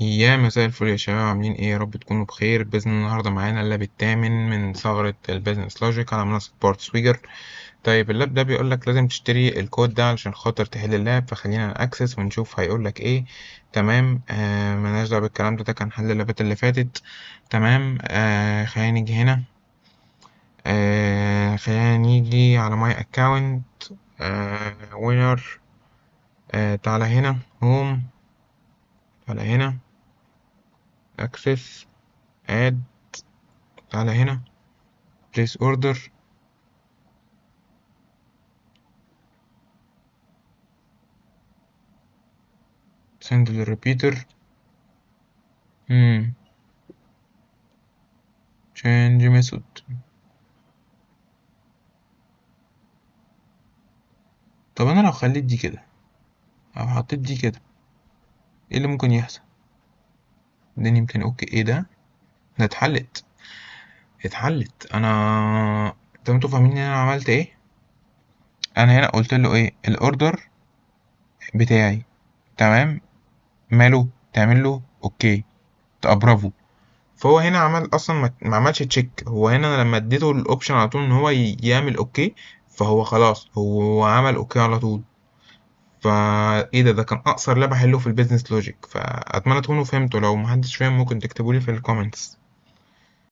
يا مساء الفل يا شباب، عاملين ايه؟ يا رب تكونوا بخير. بإذن النهارده معانا اللاب الثامن من ثغرة البيزنس لوجيك على منصة بورت سويجر. طيب اللاب ده بيقولك لازم تشتري الكود ده علشان خاطر تحل اللاب، فخلينا نأكسس ونشوف هيقولك ايه. تمام، ملناش دعوة بالكلام ده كان حل اللابات اللي فاتت. تمام، خلينا نيجي هنا. خلينا نيجي على ماي اكاونت. وينر. تعالى هنا هوم. تعالى هنا اكسس. اد. تعالى هنا place order. send للريبيتر. hmm. change method. طب انا لو خليت دي كده او حطيت دي كده، ايه اللي ممكن يحصل؟ الدنيا يمكن اوكي. ايه ده اتحلت. انتوا فاهمين ان انا عملت ايه؟ انا هنا قلت له ايه الاوردر بتاعي. تمام، ماله تعمل له اوكي، تبقى برافو. فهو هنا عمل اصلا ما عملش تشيك. هو هنا لما اديته الاوبشن على طول ان هو يعمل اوكي، فهو خلاص هو عمل اوكي على طول. فايه ده كان اقصر لعبة حلو في البيزنس لوجيك. فاتمنى تكونوا فهمتوا. لو محدش فاهم ممكن تكتبولي في الكومنتس.